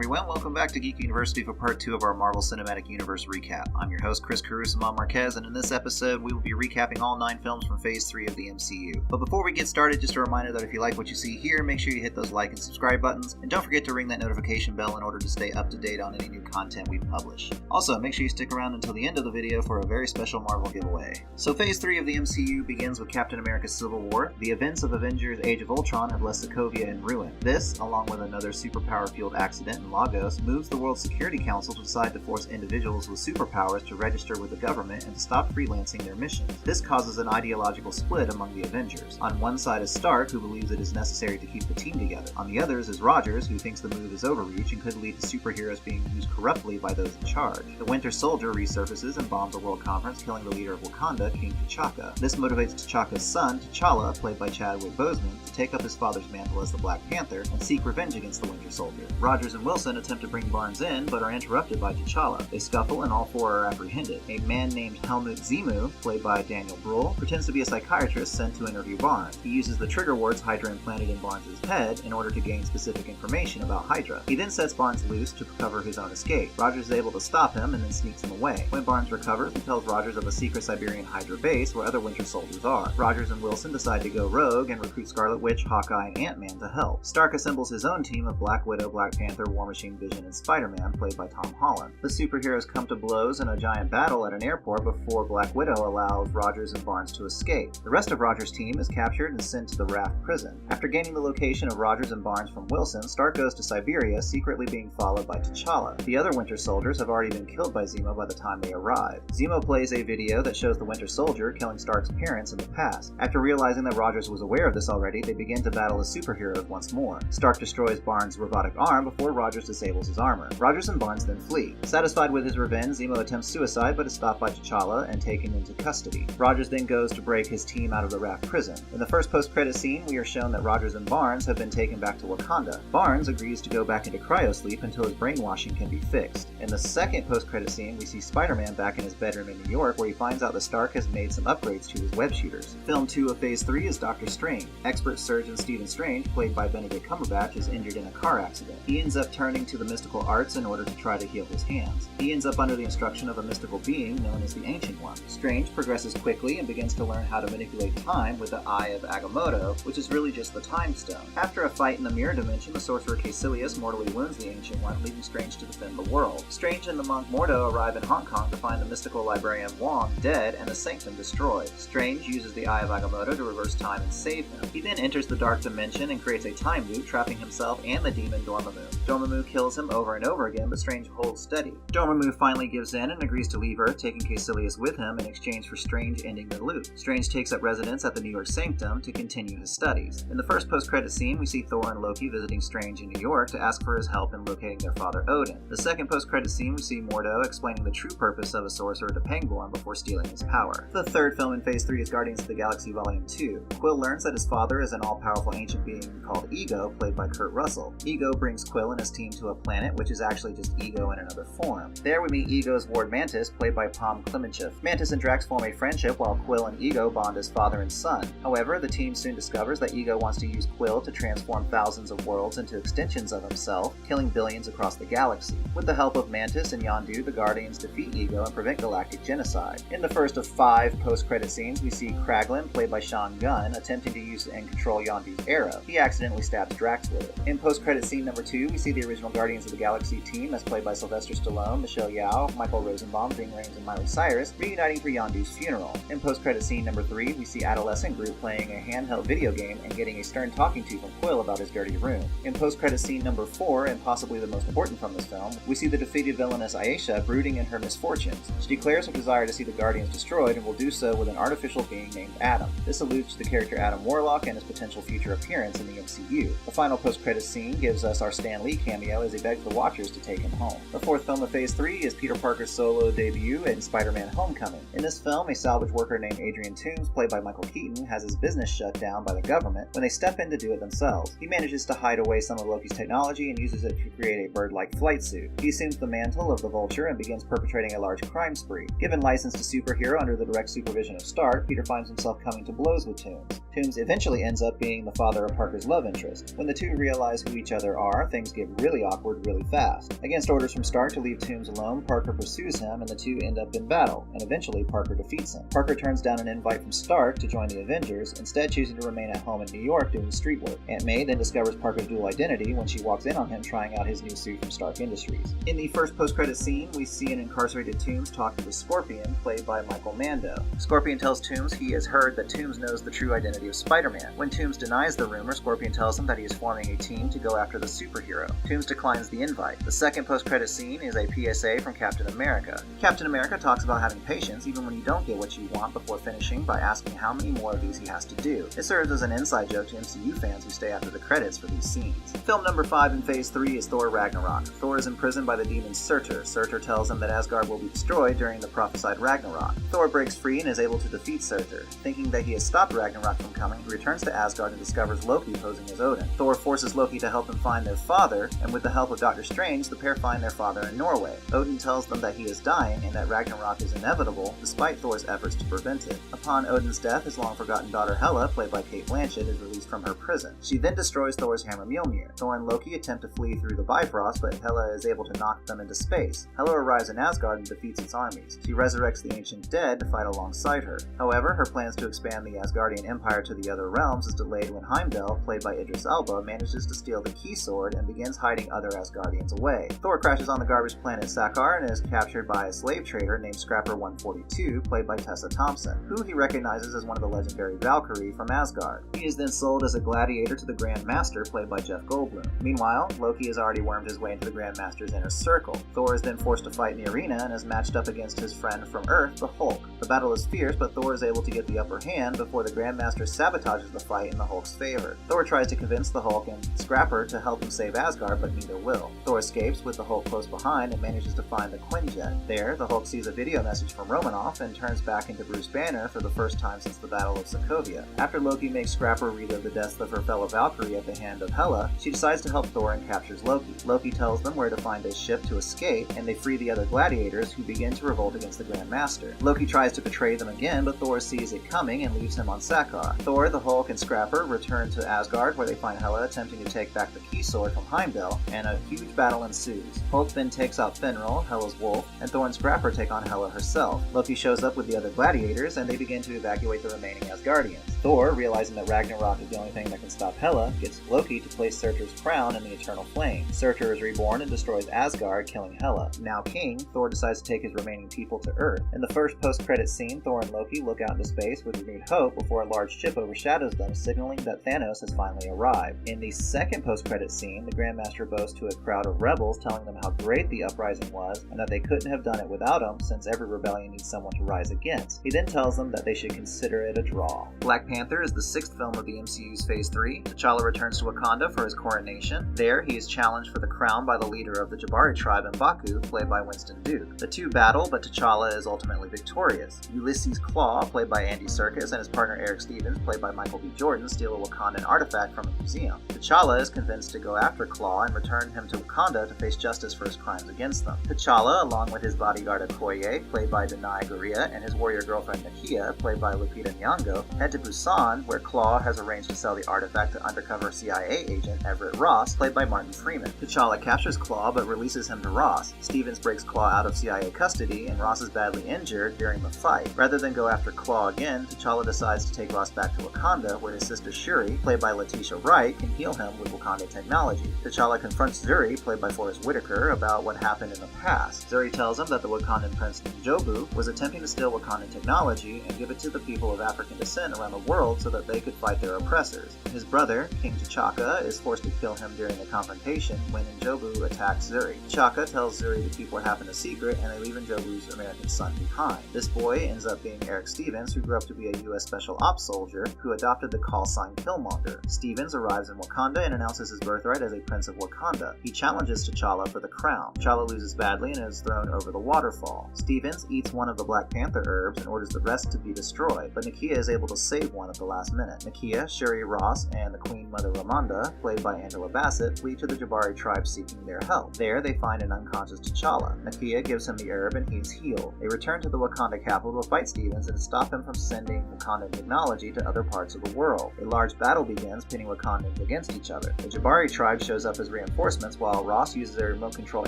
everyone, welcome back to Geek University for part 2 of our Marvel Cinematic Universe recap. I'm your host, Chris Carusamon Marquez, and in this episode, we will be recapping all 9 films from Phase 3 of the MCU. But before we get started, just a reminder that if you like what you see here, make sure you hit those like and subscribe buttons, and don't forget to ring that notification bell in order to stay up to date on any new content we publish. Also, make sure you stick around until the end of the video for a very special Marvel giveaway. So Phase 3 of the MCU begins with Captain America's Civil War. The events of Avengers Age of Ultron have left Sokovia in ruin. This, along with another superpower-fueled accident in Lagos, moves the World Security Council to decide to force individuals with superpowers to register with the government and to stop freelancing their missions. This causes an ideological split among the Avengers. On one side is Stark, who believes it is necessary to keep the team together. On the others is Rogers, who thinks the move is overreach and could lead to superheroes being used corruptly by those in charge. The Winter Soldier resurfaces and bombs a world conference, killing the leader of Wakanda, King T'Chaka. This motivates T'Chaka's son, T'Challa, played by Chadwick Boseman, to take up his father's mantle as the Black Panther and seek revenge against the Winter Soldier. Rogers and Wilson attempt to bring Barnes in, but are interrupted by T'Challa. They scuffle and all 4 are apprehended. A man named Helmut Zemo, played by Daniel Bruhl, pretends to be a psychiatrist sent to interview Barnes. He uses the trigger wards Hydra implanted in Barnes' head in order to gain specific information about Hydra. He then sets Barnes loose to cover his own escape. Rogers is able to stop him and then sneaks him away. When Barnes recovers, he tells Rogers of a secret Siberian Hydra base where other Winter Soldiers are. Rogers and Wilson decide to go rogue and recruit Scarlet Witch, Hawkeye, and Ant-Man to help. Stark assembles his own team of Black Widow, Black Panther, War Machine, Vision, and Spider-Man, played by Tom Holland. The superheroes come to blows in a giant battle at an airport before Black Widow allows Rogers and Barnes to escape. The rest of Rogers' team is captured and sent to the Raft prison. After gaining the location of Rogers and Barnes from Wilson, Stark goes to Siberia, secretly being followed by T'Challa. The other Winter Soldiers have already been killed by Zemo by the time they arrive. Zemo plays a video that shows the Winter Soldier killing Stark's parents in the past. After realizing that Rogers was aware of this already, they begin to battle as superheroes once more. Stark destroys Barnes' robotic arm before Rogers disables his armor. Rogers and Barnes then flee. Satisfied with his revenge, Zemo attempts suicide but is stopped by T'Challa and taken into custody. Rogers then goes to break his team out of the Raft prison. In the first post-credit scene, we are shown that Rogers and Barnes have been taken back to Wakanda. Barnes agrees to go back into cryosleep until his brainwashing can be fixed. In the second post-credit scene, we see Spider-Man back in his bedroom in New York, where he finds out that Stark has made some upgrades to his web shooters. Film 2 of Phase 3 is Doctor Strange. Expert surgeon Stephen Strange, played by Benedict Cumberbatch, is injured in a car accident. He ends up turning to the mystical arts in order to try to heal his hands. He ends up under the instruction of a mystical being known as the Ancient One. Strange progresses quickly and begins to learn how to manipulate time with the Eye of Agamotto, which is really just the Time Stone. After a fight in the mirror dimension, the sorcerer Caecilius mortally wounds the Ancient One, leaving Strange to defend the world. Strange and the monk Mordo arrive in Hong Kong to find the mystical librarian Wong dead and the sanctum destroyed. Strange uses the Eye of Agamotto to reverse time and save him. He then enters the Dark Dimension and creates a time loop, trapping himself and the demon Dormammu. Dormammu kills him over and over again, but Strange holds steady. Dormammu finally gives in and agrees to leave Earth, taking Caecilius with him in exchange for Strange ending the loop. Strange takes up residence at the New York Sanctum to continue his studies. In the first post-credit scene, we see Thor and Loki visiting Strange in New York to ask for his help in locating their father Odin. The second post-credit scene, we see Mordo explaining the true purpose of a sorcerer to Pangborn before stealing his power. The third film in Phase 3 is Guardians of the Galaxy Volume 2. Quill learns that his father is an all-powerful ancient being called Ego, played by Kurt Russell. Ego brings Quill and his team to a planet, which is actually just Ego in another form. There we meet Ego's ward Mantis, played by Pom Klementieff. Mantis and Drax form a friendship while Quill and Ego bond as father and son. However, the team soon discovers that Ego wants to use Quill to transform thousands of worlds into extensions of himself, killing billions across the galaxy. With the help of Mantis and Yondu, the Guardians defeat Ego and prevent galactic genocide. In the first of 5 post-credit scenes, we see Kraglin, played by Sean Gunn, attempting to use and control Yondu's arrow. He accidentally stabs Drax with it. In post-credit scene number 2, we see the original Guardians of the Galaxy team, as played by Sylvester Stallone, Michelle Yeoh, Michael Rosenbaum, Ving Rhames, and Miley Cyrus, reuniting for Yondu's funeral. In post-credit scene number 3, we see Adolescent Groot playing a handheld video game and getting a stern talking to from Quill about his dirty room. In post-credit scene number 4, and possibly the most important from this film, we see the defeated villainess Aisha brooding in her misfortunes. She declares her desire to see the Guardians destroyed and will do so with an artificial being named Adam. This alludes to the character Adam Warlock and his potential future appearance in the MCU. The final post-credit scene gives us our Stan Lee cameo as he begs the Watchers to take him home. The fourth film of Phase 3 is Peter Parker's solo debut in Spider-Man Homecoming. In this film, a salvage worker named Adrian Toomes, played by Michael Keaton, has his business shut down by the government when they step in to do it themselves. He manages to hide away some of Loki's technology and uses it to create a bird-like flight suit. He assumes the mantle of the Vulture and begins perpetrating a large crime spree. Given license to superhero under the direct supervision of Stark, Peter finds himself coming to blows with Toomes. Toomes eventually ends up being the father of Parker's love interest. When the two realize who each other are, things get really awkward really fast. Against orders from Stark to leave Toomes alone, Parker pursues him and the two end up in battle, and eventually Parker defeats him. Parker turns down an invite from Stark to join the Avengers, instead choosing to remain at home in New York doing street work. Aunt May then discovers Parker's dual identity when she walks in on him trying out his new suit from Stark Industries. In the first post-credit scene, we see an incarcerated Toomes talking to Scorpion, played by Michael Mando. Scorpion tells Toomes he has heard that Toomes knows the true identity of Spider-Man. When Toomes denies the rumor, Scorpion tells him that he is forming a team to go after the superhero. Toomes declines the invite. The second post-credit scene is a PSA from Captain America. Captain America talks about having patience even when you don't get what you want before finishing by asking how many more of these he has to do. It serves as an inside joke to MCU fans who stay after the credits for these scenes. Film number 5 in Phase 3 is Thor Ragnarok. Thor is imprisoned by the demon Surtur. Surtur tells him that Asgard will be destroyed during the prophesied Ragnarok. Thor breaks free and is able to defeat Surtur. Thinking that he has stopped Ragnarok from coming, he returns to Asgard and discovers Loki posing as Odin. Thor forces Loki to help him find their father, and with the help of Doctor Strange, the pair find their father in Norway. Odin tells them that he is dying and that Ragnarok is inevitable, despite Thor's efforts to prevent it. Upon Odin's death, his long-forgotten daughter Hela, played by Cate Blanchett, is released from her prison. She then destroys Thor's hammer Mjolnir. Thor and Loki attempt to flee through the Bifrost, but Hela is able to knock them into space. Hela arrives in Asgard and defeats its armies. She resurrects the ancient dead to fight alongside her. However, her plans to expand the Asgardian Empire to the other realms is delayed when Heimdall, played by Idris Elba, manages to steal the key sword and begins hiding other Asgardians away. Thor crashes on the garbage planet Sakaar and is captured by a slave trader named Scrapper 142, played by Tessa Thompson, who he recognizes as one of the legendary Valkyrie from Asgard. He is then sold as a gladiator to the Grand Master, played by Jeff Goldblum. Meanwhile, Loki has already wormed his way into the Grand Master's inner circle. Thor is then forced to fight in the arena and is matched up against his friend from Earth, the Hulk. The battle is fierce, but Thor is able to get the upper hand before the Grand Master sabotages the fight in the Hulk's favor. Thor tries to convince the Hulk and Scrapper to help him save Asgard, but neither will. Thor escapes with the Hulk close behind and manages to find the Quinjet. There, the Hulk sees a video message from Romanoff and turns back into Bruce Banner for the first time since the Battle of Sokovia. After Loki makes Scrapper relive the deaths of her fellow Valkyrie at the hand of Hela, she decides to help Thor and captures Loki. Loki tells them where to find a ship to escape, and they free the other gladiators, who begin to revolt against the Grand Master. Loki tries to betray them again, but Thor sees it coming and leaves him on Sakaar. Thor, the Hulk, and Scrapper return to Asgard, where they find Hela attempting to take back the key sword from Heimdall, and a huge battle ensues. Hulk then takes out Fenrir, Hela's wolf, and Thor and Scrapper take on Hela herself. Loki shows up with the other gladiators, and they begin to evacuate the remaining Asgardians. Thor, realizing that Ragnarok is the only thing that can stop Hela, gets Loki to place Surtur's crown in the eternal flame. Surtur is reborn and destroys Asgard, killing Hela. Now king, Thor decides to take his remaining people to Earth. In the first post-credits scene, Thor and Loki look out into space with renewed hope before a large ship overshadows them, signaling that Thanos has finally arrived. In the second post-credits scene, the Grandmaster boasts to a crowd of rebels, telling them how great the uprising was and that they couldn't have done it without him, since every rebellion needs someone to rise against. He then tells them that they should consider it a draw. Black Panther is the sixth film of the MCU's Phase 3. T'Challa returns to Wakanda for his coronation. There, he is challenged for the crown by the leader of the Jabari tribe, M'Baku, played by Winston Duke. The two battle, but T'Challa is ultimately victorious. Ulysses Claw, played by Andy Serkis, and his partner Eric Stevens, played by Michael B. Jordan, steal a Wakandan artifact from a museum. T'Challa is convinced to go after Claw and return him to Wakanda to face justice for his crimes against them. T'Challa, along with his bodyguard Okoye, played by Danai Gurira, and his warrior girlfriend Nakia, played by Lupita Nyong'o, head to Busan, where Claw has arranged to sell the artifact to undercover CIA agent Everett Ross, played by Martin Freeman. T'Challa captures Claw but releases him to Ross. Stevens breaks Claw out of CIA custody, and Ross is badly injured during the fight. Rather than go after Claw again, T'Challa decides to take Ross back to Wakanda, where his sister Shuri, played by Letitia Wright, can heal him with Wakanda technology. T'Challa confronts Zuri, played by Forrest Whitaker, about what happened in the past. Zuri tells him that the Wakandan prince N'Jobu was attempting to steal Wakandan technology and give it to the people of African descent around the world so that they could fight their oppressors. His brother, King T'Chaka, is forced to kill him during the confrontation when N'Jobu attacks Zuri. T'Chaka tells Zuri to keep what happened a secret, and they leave N'Jobu's American son behind. This boy ends up being Eric Stevens, who grew up to be a U.S. Special Ops soldier who adopted the call sign Killmonger. Stevens arrives in Wakanda and announces his birthright as a Prince of Wakanda. He challenges T'Challa for the crown. T'Challa loses badly and is thrown over the waterfall. Stevens eats one of the Black Panther herbs and orders the rest to be destroyed, but Nakia is able to save one at the last minute. Nakia, Shuri Ross, and the Queen Mother Ramonda, played by Angela Bassett, flee to the Jabari tribe seeking their help. There, they find an unconscious T'Challa. Nakia gives him the herb and he is healed. They return to the Wakanda capital to fight Stevens and stop him from sending Wakandan technology to other parts of the world. A large battle begins, pitting Wakandans against each other. The Jabari tribe shows up as reinforcements while Ross uses a remote control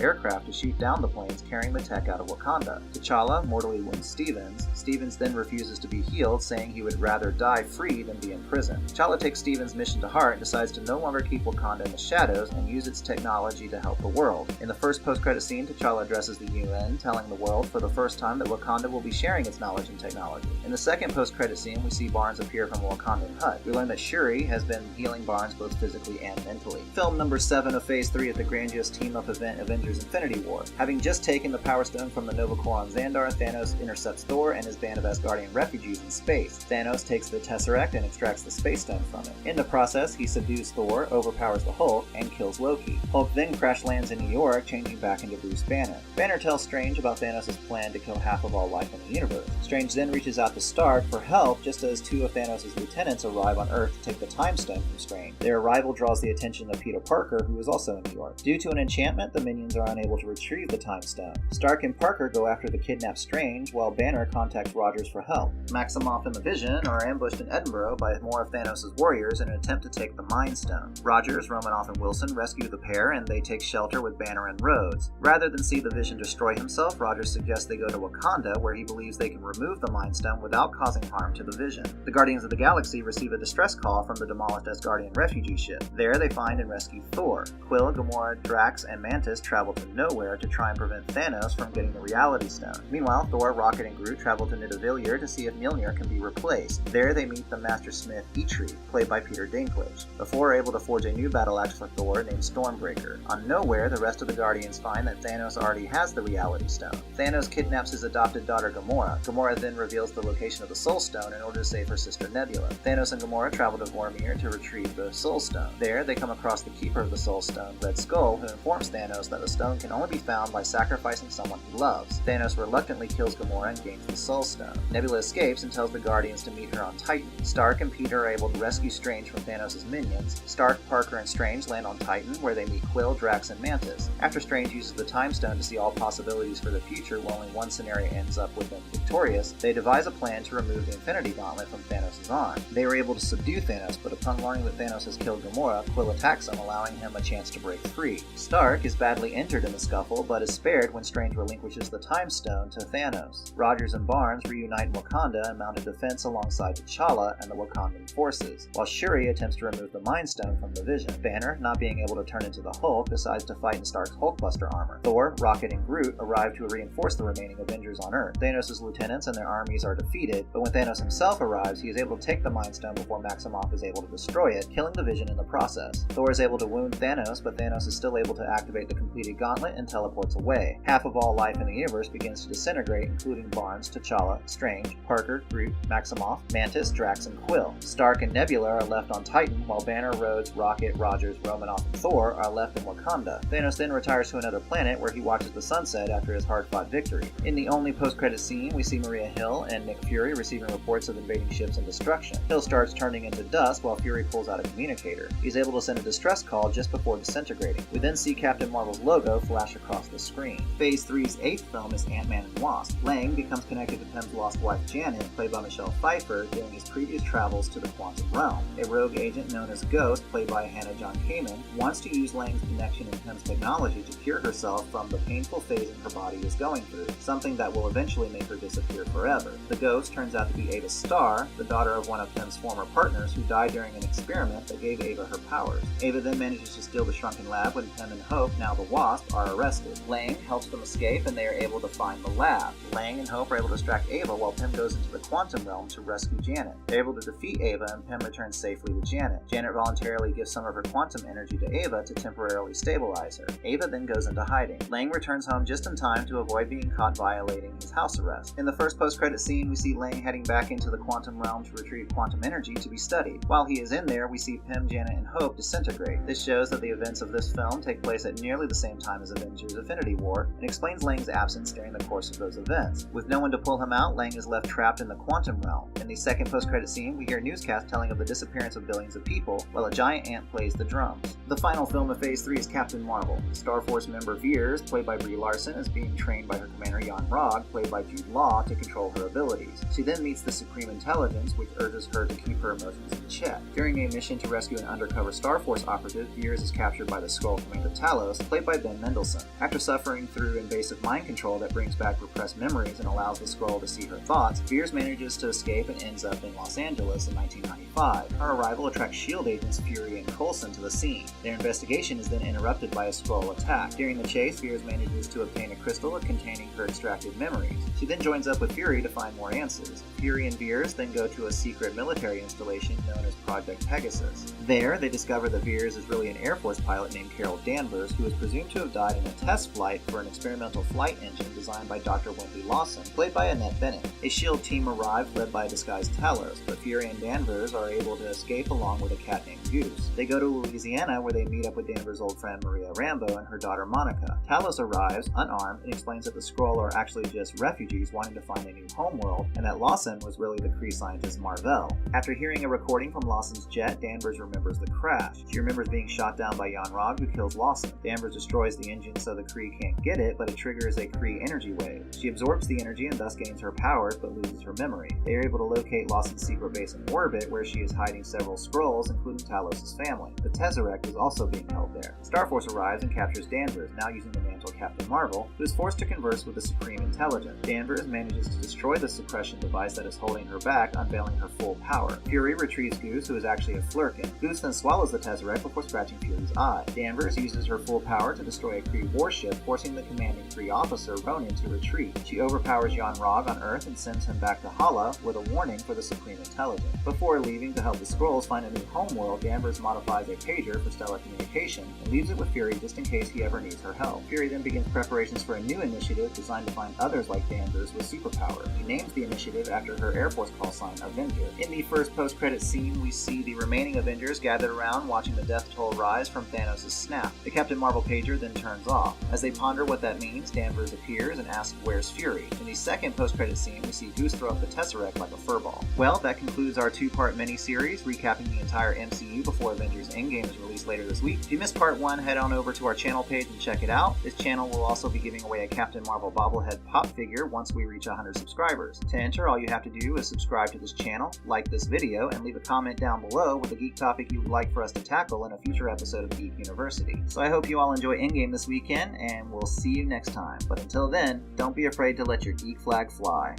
aircraft to shoot down the planes carrying the tech out of Wakanda. T'Challa mortally wounds Stevens. Stevens then refuses to be healed, saying he would rather die free than be in prison. T'Challa takes Stevens' mission to heart and decides to no longer keep Wakanda in the shadows and use its technology to help the world. In the first post-credit scene, T'Challa addresses the UN, telling the world for the first time that Wakanda will be sharing its knowledge and technology. In the second post-credit scene, we see Barnes appear from a Wakandan hut. We learn that Shuri has been healing Barnes both physically and mentally. Film number 7 of Phase 3 of the grandiose team-up event Avengers Infinity War. Having just taken the Power Stone from the Nova Corps on Xandar, Thanos intercepts Thor and his band of Asgardian refugees in space. Thanos takes the Tesseract and extracts the Space Stone from it. In the process, he subdues Thor, overpowers the Hulk, and kills Loki. Hulk then crash lands in New York, changing back into Bruce Banner. Banner tells Strange about Thanos' plan to kill half of all life in the universe. Strange then reaches out to Stark for help just as 2 of Thanos' lieutenants arrive on Earth to take the Time Stone from Strange. Their arrival draws the attention of Peter Parker, who is also in New York. Due to an enchantment, the minions are unable to retrieve the Time Stone. Stark and Parker go after the kidnapped Strange, while Banner contacts Rogers for help. Maximoff and the Vision are ambushed in Edinburgh by more of Thanos' warriors in an attempt to take the Mind Stone. Rogers, Romanoff, and Wilson rescue the pair, and they take shelter with Banner and Rhodes. Rather than see the Vision destroy himself, Rogers suggests they go to Wakanda, where he believes they can remove the Mind Stone without causing harm to the Vision. The Guardians of the Galaxy receive a distress call from the demolished Asgardian refugee ship. There, they find and rescue Thor. Quill, Gamora, Drax, and Mantis travel to Nowhere to try and prevent Thanos from getting the Reality Stone. Meanwhile, Thor, Rocket, and Groot travel to Nidavellir to see if Mjolnir can be replaced. There, they meet the Master Smith Eitri, played by Peter Dinklage. The four are able to forge a new battle axe for Thor named Stormbreaker. On Nowhere, the rest of the Guardians find that Thanos already has the Reality Stone. Thanos kidnaps his adopted daughter Gamora. Gamora then reveals the location of the Soul Stone in order to save her sister Nebula. Thanos and Gamora travel to Vormir to retrieve the Soul Stone. There, they come across the keeper of the Soul Stone, Red Skull, who informs Thanos that the stone can only be found by sacrificing someone he loves. Thanos reluctantly kills Gamora and gains the Soul Stone. Nebula escapes and tells the Guardians to meet her on Titan. Stark and Peter are able to rescue Strange from Thanos' minions. Stark, Parker, and Strange land on Titan, where they meet Quill, Drax, and Mantis. After Strange uses the Time Stone to see all possibilities for the future, while only one scenario ends up with them victorious, they devise a plan to remove the Infinity Gauntlet from Thanos' arm. They are able to subdue Thanos, but upon learning that Thanos has killed Gamora, Quill attacks him, allowing him a chance to break free. Stark is badly injured in the scuffle, but is spared when Strange relinquishes the Time Stone to Thanos. Rogers and Barnes reunite in Wakanda and mount a defense alongside T'Challa and the Wakandan forces, while Shuri attempts to remove the Mind Stone from the Vision. Banner, not being able to turn into the Hulk, decides to fight in Stark's Hulkbuster armor. Thor, Rocket, and Groot arrive to reinforce the remaining Avengers on Earth. Thanos' lieutenants and their armies are defeated, but when Thanos himself arrives, he is able to take the Mind Stone before Maximoff is able to destroy it, killing the Vision in the process. Thor is able to wound Thanos, but Thanos is still able to activate the completed gauntlet and teleports away. Half of all life in the universe begins to disintegrate, including Barnes, T'Challa, Strange, Parker, Groot, Maximoff, Mantis, Drax, and Quill. Stark and Nebula are left on Titan, while Banner, Rhodes, Rocket, Rogers, Romanoff, and Thor are left in Wakanda. Thanos then retires to another planet where he watches the sunset after his hard-fought victory. In the only post-credit scene, we see Maria Hill and Nick Fury receiving reports of invading ships and destruction. Hill starts turning into dust while Fury pulls out a communicator. He's able to send a distress call just before disintegrating. We then see Captain Marvel's logo flash across the screen. Phase 3's 8th film is Ant-Man and Wasp. Lang becomes connected to Pym's lost wife Janet, played by Michelle Pfeiffer, during his previous travels to the quantum realm. A rogue agent known as Ghost, played by Hannah John Kamen, wants to use Lang's connection and Pym's technology to cure herself from the painful phasing her body is going through, something that will eventually make her disappear forever. The Ghost turns out to be Ava Starr, the daughter of one of Pym's former partners who died during an experiment that gave Ava her powers. Ava then manages to steal the shrunken lab when Pym and Hope, now the Wasp, are arrested. Lang helps them escape and they are able to find the lab. Lang and Hope are able to distract Ava while Pym goes into the quantum realm to rescue Janet. They're able to defeat Ava and Pym returns safely with Janet. Janet voluntarily gives some of her quantum energy to Ava to temporarily stabilize her. Ava then goes into hiding. Lang returns home just in time to avoid being caught violating his house arrest. In the first post-credit scene, we see Lang heading back into the quantum realm to retrieve quantum energy to be studied. While he is in there, we see Pym, Janet, and Hope disintegrate. This shows that the events of this film take place at nearly the same time as Avengers Infinity War, and explains Lang's absence during the course of those events. With no one to pull him out, Lang is left trapped in the quantum realm. In the second post-credit scene, we hear a newscast telling of the disappearance of billions of people, while a giant ant plays the drums. The final film of Phase 3 is Captain Marvel. Star Force member Veers, played by Brie Larson, is being trained by her commander Jan Rog, played by Jude Law, to control her abilities. She then meets the Supreme Intelligence, which urges her to keep her emotions in check. During a mission to rescue an undercover Star Force operative, Veers is captured by the Skrull commander Talos, played by Ben Mendelsohn. After suffering through invasive mind control that brings back repressed memories and allows the Skrull to see her thoughts, Veers manages to escape and ends up in Los Angeles in 1995. Her arrival attracts S.H.I.E.L.D. agents Fury and Coulson to the scene. Their investigation is then interrupted by a Skrull attack. During the chase, Veers manages to obtain a crystal containing her extracted memories. She then joins up with Fury to find more answers. Fury and Veers then go to a secret military installation known as Project Pegasus. There, they discover that Veers is really an Air Force pilot named Carol Danvers, who is presumed to have died in a test flight for an experimental flight engine designed by Dr. Wendy Lawson, played by Annette Bening. A S.H.I.E.L.D. team arrive led by a disguised Talos, but Fury and Danvers are able to escape along with a cat named Goose. They go to Louisiana, where they meet up with Danvers' old friend Maria Rambo and her daughter Monica. Talos arrives, unarmed, and explains that the Skrull are actually just refugees wanting to find a new homeworld, and that Lawson was really the Kree scientist Marvell. After hearing a recording from Lawson's jet, Danvers remembers the crash. She remembers being shot down by Jan Rog, who kills Lawson. Danvers destroys the engine so the Kree can't get it, but it triggers a Kree energy wave. She absorbs the energy and thus gains her powers, but loses her memory. They are able to locate Lawson's secret base in orbit, where she is hiding several Skrulls, including Talos' family. The Tesseract is also being held there. Star Force arrives and captures Danvers, now using the mantle of Captain Marvel, who is forced to converse with the Supreme Intelligence. Danvers manages to destroy the suppression device that is holding her back, unveiling her full power. Fury retrieves Goose, who is actually a Flurkin. Goose then swallows the Tesseract before scratching Fury's eye. Danvers uses her full power to destroy a Kree warship, forcing the commanding Kree officer, Ronin, to retreat. She overpowers Jan Rog on Earth and sends him back to Hala with a warning for the Supreme Intelligence. Before leaving to help the Skrulls find a new homeworld, Danvers modifies a pager for stellar communication and leaves it with Fury just in case he ever needs her help. Fury then begins preparations for a new initiative designed to find others like Danvers with superpowers. She names the initiative after her Air Force call sign, Avenger. In the first post-credit scene, we see the remaining Avengers gathered around watching the death toll rise from Thanos' snap. The Captain Marvel pager then turns off. As they ponder what that means, Danvers appears and asks, "Where's Fury?" In the second post-credit scene, we see Goose throw up the Tesseract like a furball. Well, that concludes our two-part mini-series recapping the entire MCU before Avengers Endgame is released later this week. If you missed part 1, head on over to our channel page and check it out. This channel will also be giving away a Captain Marvel bobblehead pop figure once we reach 100 subscribers. To enter, all you have to do is subscribe to this channel, like this video, and leave a comment down below with a geek topic you would like for us to tackle in a future episode of Geek University. So I hope you all enjoy Endgame this weekend, and we'll see you next time. But until then, don't be afraid to let your geek flag fly.